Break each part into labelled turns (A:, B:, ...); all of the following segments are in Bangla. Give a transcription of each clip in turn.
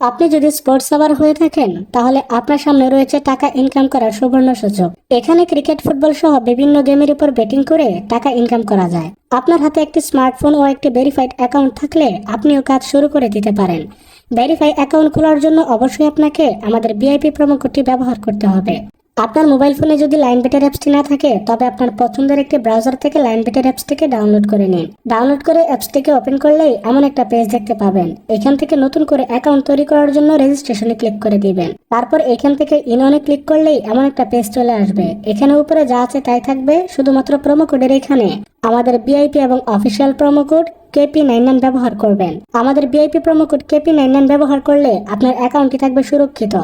A: আপনি যদি স্পোর্টস লাভার হয়ে থাকেন তাহলে আপনার সামনে রয়েছে টাকা ইনকাম করার সুবর্ণ সুযোগ। এখানে ক্রিকেট, ফুটবল সহ বিভিন্ন গেমের উপর বেটিং করে টাকা ইনকাম করা যায়। আপনার হাতে একটি স্মার্টফোন ও একটি ভেরিফাইড অ্যাকাউন্ট থাকলে আপনিও কাজ শুরু করে দিতে পারেন। ভেরিফাই অ্যাকাউন্ট খোলার জন্য অবশ্যই আপনাকে আমাদের ভিআইপি প্রোমো কোডটি ব্যবহার করতে হবে। আপনার মোবাইল ফোনে যদি লাইন বেটার অ্যাপসটি না থাকে তবে আপনার পছন্দের একটি ব্রাউজার থেকে লাইন বেটার অ্যাপসটিকে ডাউনলোড করে নিন। ডাউনলোড করে অ্যাপসটিকে ওপেন করলেই এমন একটা পেজ দেখতে পাবেন। এখান থেকে নতুন করে অ্যাকাউন্ট তৈরি করার জন্য রেজিস্ট্রেশনে ক্লিক করে দিবেন। তারপর এখান থেকে ইনঅনে ক্লিক করলেই এমন একটা পেজ চলে আসবে। এখানে উপরে যা আছে তাই থাকবে, শুধুমাত্র প্রোমো কোডের এখানে আমাদের ভিআইপি এবং অফিসিয়াল প্রোমো কোড KP99 ব্যবহার করবেন। আমাদের ভিআইপি প্রোমো কোড KP99 ব্যবহার করলে আপনার অ্যাকাউন্টটি থাকবে সুরক্ষিত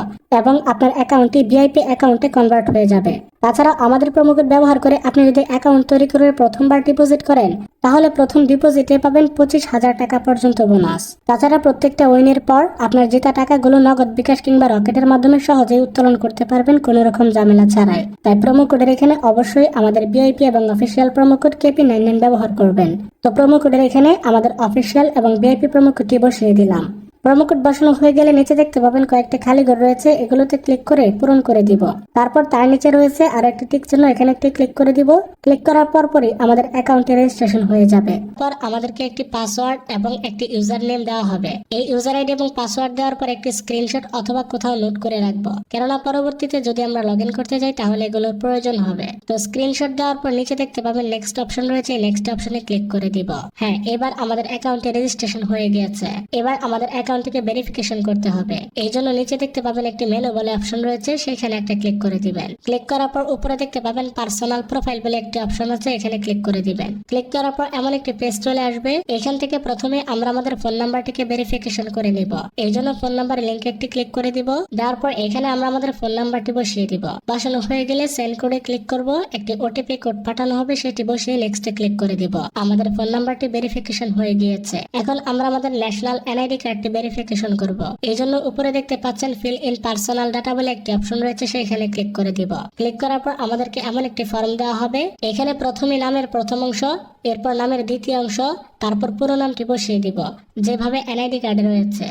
A: এবং আপনার অ্যাকাউন্টটি ভিআইপি অ্যাকাউন্টে কনভার্ট হয়ে যাবে। তাছাড়া আমাদের প্রোমো কোড ব্যবহার করে আপনি যদি অ্যাকাউন্ট তৈরি করে প্রথমবার ডিপোজিট করেন তাহলে প্রথম ডিপোজিটে পাবেন 25,000 টাকা পর্যন্ত বোনাস। তাছাড়া প্রত্যেকটা উইনের পর আপনার জেতা টাকাগুলো নগদ, বিকাশ কিংবা রকেটের মাধ্যমে সহজেই উত্তোলন করতে পারবেন কোনো রকম ঝামেলা ছাড়াই। তাই প্রোমো কোডের এখানে অবশ্যই আমাদের ভিআইপি এবং অফিসিয়াল প্রোমো কোড KP99 ব্যবহার করবেন। তো প্রোমো কোডের এখানে আমাদের অফিসিয়াল এবং ভিআইপি প্রোমো কোডটি বসিয়ে দিলাম। প্রোমো কোড বসানো হয়ে গেলে নিচে দেখতে পাবেন কয়েকটি খালি ঘর রয়েছে, এগুলোতে ক্লিক করে পূরণ করে দিব। তারপর তার নিচে রয়েছে আর একটি টিক চিহ্ন, এখানে একটি ক্লিক করে দিব। ক্লিক করার পরই আমাদের অ্যাকাউন্টে রেজিস্ট্রেশন হয়ে যাবে। পর আমাদেরকে একটি পাসওয়ার্ড এবং একটি ইউজার নেম দেওয়া হবে। এই ইউজার আইডি এবং পাসওয়ার্ড দেওয়ার পর একটি স্ক্রিনশট অথবা কোথাও নোট করে রাখবো, কেননা পরবর্তীতে যদি আমরা লগ ইন করতে যাই তাহলে এগুলোর প্রয়োজন হবে। তো স্ক্রিনশট দেওয়ার পর নিচে দেখতে পাবেন নেক্সট অপশন রয়েছে, নেক্সট অপশনে ক্লিক করে দিব। হ্যাঁ, এবার আমাদের অ্যাকাউন্টে রেজিস্ট্রেশন হয়ে গিয়েছে। এবার আমাদের অ্যাকাউন্টটিকে ভেরিফিকেশন করতে হবে। এই জন্য নিচে দেখতে পাবেন একটি মেনু বলে অপশন রয়েছে, সেখানে একটা ক্লিক করে দিবেন। ক্লিক করার পর উপরে দেখতে পাবেন পার্সোনাল প্রোফাইল বলে একটি অপশন আছে, এখানে ক্লিক করে দিবেন। ক্লিক করার পর এমন একটি পেজ চলে আসবে। এখান থেকে প্রথমে আমরা আমাদের ফোন নাম্বারটিকে ভেরিফিকেশন করে নিব। এই জন্য ফোন নাম্বার লিঙ্কে একটি ক্লিক করে দিব। দেওয়ার পর এখানে আমরা আমাদের ফোন নাম্বারটি বসিয়ে দিব। বসানো হয়ে গেলে সেন্ড কোডে ক্লিক করব, একটি ওটিপি কোড পাঠানো হবে, সেটি বসিয়ে নেক্সটে ক্লিক করে দিব। আমাদের ফোন নাম্বারটি ভেরিফিকেশন হয়ে গিয়েছে। এখন আমরা আমাদের ন্যাশনাল এনআইডি কার্ডটি ভেরিফিকেশন করব। এই জন্য উপরে দেখতে পাচ্ছেন ফিল ইন পার্সোনাল ডাটা বলে একটি অপশন রয়েছে, সেখানে ক্লিক করে দিব। ক্লিক করার পর আমাদেরকে এমন একটি ফর্ম দেওয়া হবে। এখানে প্রথমে নামের প্রথম অংশ, এরপর নামের দ্বিতীয় অংশ, তারপর পুরো নামটি বসিয়ে দিব যেভাবে এনআইডি কার্ডে রয়েছে।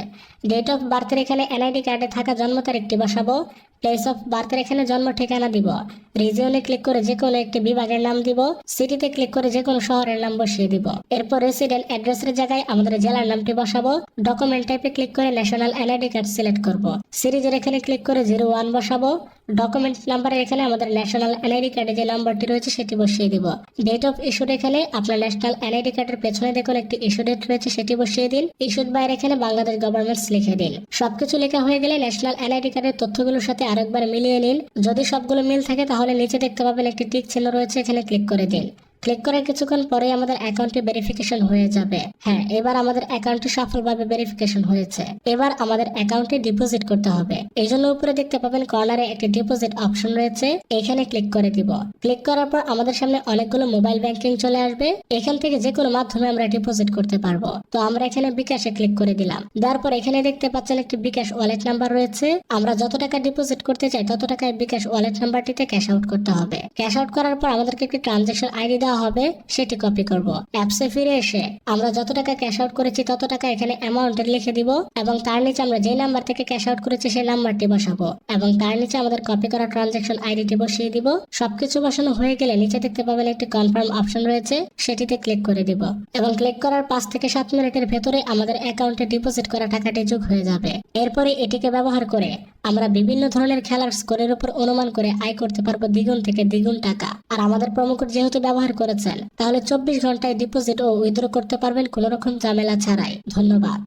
A: ডেট অফ বার্থের এখানে এনআইডি কার্ডে থাকা জন্ম তারিখটি বসাবো। প্লেস অফ বার্থের এখানে জন্ম ঠিকানা দিব। রিজিয়নে ক্লিক করে যে কোনো একটি বিভাগের নাম দিব। সিটিতে ক্লিক করে যে কোনো শহরের নাম বসিয়ে দিব। এরপর রেসিডেন্ট অ্যাড্রেসের জায়গায় আমাদের জেলার নামটি বসাবো। ডকুমেন্ট টাইপে ক্লিক করে ন্যাশনাল এনআইডি কার্ড সিলেক্ট করব। সিরিজের এখানে ক্লিক করে 01 বসাবো। ডকুমেন্ট নাম্বারের এখানে আমাদের ন্যাশনাল এনআইডি কার্ডে যে নাম্বারটি রয়েছে সেটি বসিয়ে দিব। ডেট অফ ইস্যুর এখানে আপনার ন্যাশনাল এনআইডি কার্ডের পেছনে দেখুন একটি ইস্যু ডেট রয়েছে, সেটি বসিয়ে দিন। ইস্যুড বাইরে এখানে বাংলাদেশ গভর্নমেন্টস লিখে দিন। সবকিছু লেখা হয়ে গেলে ন্যাশনাল এনআইডি কার্ডের তথ্যগুলোর সাথে আরেকবার মিলিয়ে নিন। যদি সবগুলো মিল থাকে তাহলে নিচে দেখতে পাবেন একটি টিক চিহ্ন রয়েছে, এখানে ক্লিক করে দিন। ক্লিক করার কিছুক্ষণ পরে আমাদের অ্যাকাউন্টটি ভেরিফিকেশন হয়ে যাবে। হ্যাঁ, এবার আমাদের অ্যাকাউন্টটি সফলভাবে ভেরিফিকেশন হয়েছে। এবার আমাদের অ্যাকাউন্টে ডিপোজিট করতে হবে। এই জন্য উপরে দেখতে পাবেন কর্নারে একটি ডিপোজিট অপশন রয়েছে, এখানে ক্লিক করে দিব। ক্লিক করার পর আমাদের সামনে অনেকগুলো মোবাইল ব্যাংকিং চলে আসবে। এখান থেকে যে কোনো মাধ্যমে আমরা ডিপোজিট করতে পারবো। তো আমরা এখানে বিকাশে ক্লিক করে দিলাম। দেওয়ার পর এখানে দেখতে পাচ্ছেন একটি বিকাশ ওয়ালেট নাম্বার রয়েছে। আমরা যত টাকা ডিপোজিট করতে চাই তত টাকায় বিকাশ ওয়ালেট নাম্বারটিতে ক্যাশ আউট করতে হবে। ক্যাশ আউট করার পর আমাদেরকে একটি ট্রানজাকশন আইডি হবে, সেটি কপি করব। অ্যাপসে ফিরে এসে আমরা যত টাকা ক্যাশ আউট করেছি তত টাকা এখানে অ্যামাউন্টের লিখে দিব এবং তার নিচে আমরা যে নাম্বার থেকে ক্যাশ আউট করেছি সেই নাম্বারটি বসাবো এবং তার নিচে আমাদের কপি করা ট্রানজাকশন আইডিটি বসিয়ে দিব। সবকিছু বসানো হয়ে গেলে নিচে দেখতে পাবেন একটি কনফার্ম অপশন রয়েছে, সেটিতে ক্লিক করে দিব এবং ক্লিক করার 5 থেকে 7 মিনিটের ভেতরে আমাদের অ্যাকাউন্টে ডিপোজিট করা টাকাটি যোগ হয়ে যাবে। এরপরে এটিকে ব্যবহার করে আমরা বিভিন্ন ধরনের খেলার স্কোরের উপর অনুমান করে আয় করতে পারবো দ্বিগুণ থেকে দ্বিগুণ টাকা। আর আমাদের প্রোমো কোড যেহেতু ব্যবহার করেছেন তাহলে 24 ঘন্টায় ডিপোজিট ও উইথড্র করতে পারবেন কোনো রকম ঝামেলা ছাড়াই। ধন্যবাদ।